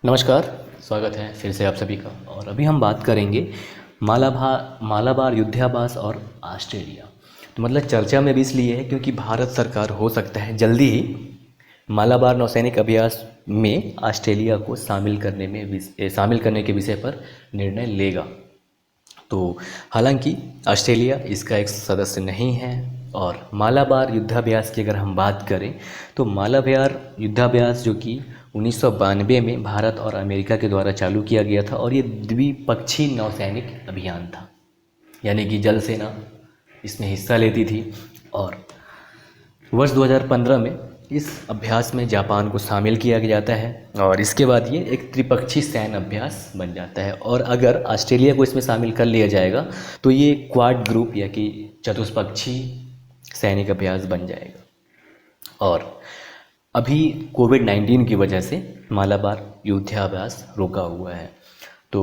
नमस्कार। स्वागत है फिर से आप सभी का। और अभी हम बात करेंगे मालाबार युद्धाभ्यास और ऑस्ट्रेलिया। तो मतलब चर्चा में भी इसलिए है क्योंकि भारत सरकार हो सकता है जल्दी ही मालाबार नौसैनिक अभ्यास में ऑस्ट्रेलिया को शामिल करने के विषय पर निर्णय लेगा। तो हालांकि ऑस्ट्रेलिया इसका एक सदस्य नहीं है। और मालाबार युद्धाभ्यास की अगर हम बात करें तो मालाबार युद्धाभ्यास जो कि 1992 में भारत और अमेरिका के द्वारा चालू किया गया था और ये द्विपक्षीय नौसैनिक अभियान था, यानी कि जल सेना इसमें हिस्सा लेती थी। और वर्ष 2015 में इस अभ्यास में जापान को शामिल किया जाता है और इसके बाद ये एक त्रिपक्षीय सैन्य अभ्यास बन जाता है। और अगर ऑस्ट्रेलिया को इसमें शामिल कर लिया जाएगा तो ये क्वाड ग्रुप या कि चतुष्पक्षीय सैनिक अभ्यास बन जाएगा। और अभी कोविड-19 की वजह से मालाबार युद्धाभ्यास रुका हुआ है। तो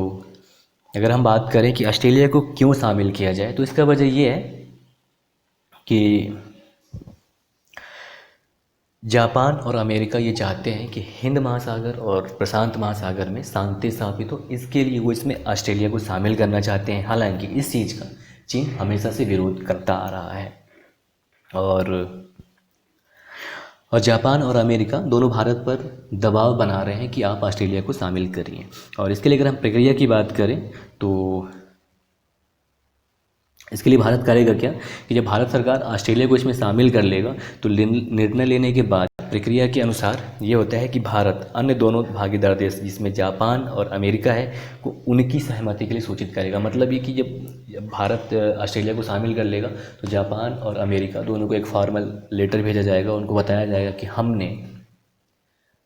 अगर हम बात करें कि ऑस्ट्रेलिया को क्यों शामिल किया जाए तो इसका वजह ये है कि जापान और अमेरिका ये चाहते हैं कि हिंद महासागर और प्रशांत महासागर में शांति स्थापित हो, इसके लिए वो इसमें ऑस्ट्रेलिया को शामिल करना चाहते हैं। हालांकि इस चीज़ का चीन हमेशा से विरोध करता आ रहा है। और जापान और अमेरिका दोनों भारत पर दबाव बना रहे हैं कि आप ऑस्ट्रेलिया को शामिल करिए। और इसके लिए अगर हम प्रक्रिया की बात करें तो इसके लिए भारत करेगा क्या कि जब भारत सरकार ऑस्ट्रेलिया को इसमें शामिल कर लेगा तो निर्णय लेने के बाद प्रक्रिया के अनुसार ये होता है कि भारत अन्य दोनों भागीदार देश जिसमें जापान और अमेरिका है को उनकी सहमति के लिए सूचित करेगा। मतलब ये कि जब भारत ऑस्ट्रेलिया को शामिल कर लेगा तो जापान और अमेरिका दोनों को एक फॉर्मल लेटर भेजा जाएगा, उनको बताया जाएगा कि हमने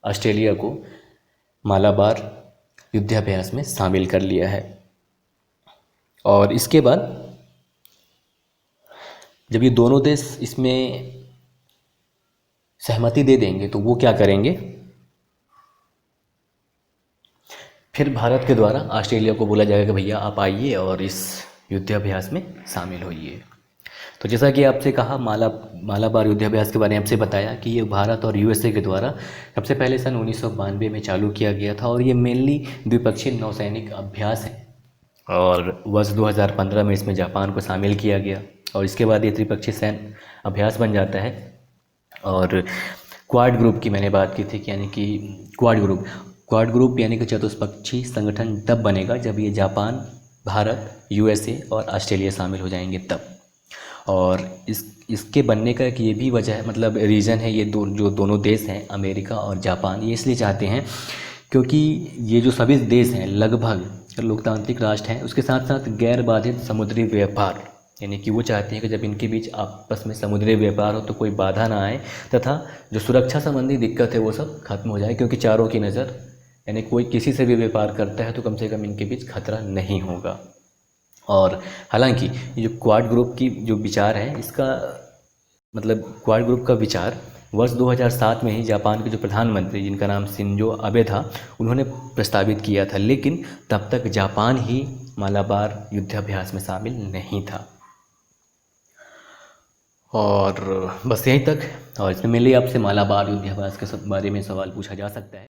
ऑस्ट्रेलिया को मालाबार युद्धाभ्यास में शामिल कर लिया है। और इसके बाद जब ये दोनों देश इसमें सहमति दे देंगे तो वो क्या करेंगे, फिर भारत के द्वारा ऑस्ट्रेलिया को बोला जाएगा कि भैया आप आइए और इस युद्धाभ्यास में शामिल होइए। तो जैसा कि आपसे कहा मालाबार युद्धाभ्यास के बारे में आपसे बताया कि ये भारत और यूएसए के द्वारा सबसे पहले सन 1992 में चालू किया गया था और ये मेनली द्विपक्षीय नौसैनिक अभ्यास है। और वर्ष 2015 में इसमें जापान को शामिल किया गया और इसके बाद ये त्रिपक्षीय सैन्य अभ्यास बन जाता है। और क्वाड ग्रुप की मैंने बात की थी कि यानी कि क्वाड ग्रुप यानी कि चतुष्पक्षीय संगठन तब बनेगा जब ये जापान, भारत, यूएसए और ऑस्ट्रेलिया शामिल हो जाएंगे तब। और इसके बनने का एक ये भी वजह है, मतलब रीज़न है, ये जो दोनों देश हैं अमेरिका और जापान, ये इसलिए चाहते हैं क्योंकि ये जो सभी देश हैं लगभग लोकतांत्रिक राष्ट्र हैं, उसके साथ साथ गैर बाधित समुद्री व्यापार, यानी कि वो चाहते हैं कि जब इनके बीच आपस में समुद्री व्यापार हो तो कोई बाधा ना आए तथा जो सुरक्षा संबंधी दिक्कत है वो सब खत्म हो जाए, क्योंकि चारों की नज़र, यानी कोई किसी से भी व्यापार करता है तो कम से कम इनके बीच खतरा नहीं होगा। और हालांकि ये जो क्वाड ग्रुप की जो विचार है, इसका मतलब क्वाड ग्रुप का विचार वर्ष 2007 में ही जापान के जो प्रधानमंत्री जिनका नाम शिंजो अबे था उन्होंने प्रस्तावित किया था, लेकिन तब तक जापान ही मालाबार युद्धाभ्यास में शामिल नहीं था। और बस यहीं तक। और इसमें मेनली आपसे मालाबार युद्धाभ्यास के बारे में सवाल पूछा जा सकता है।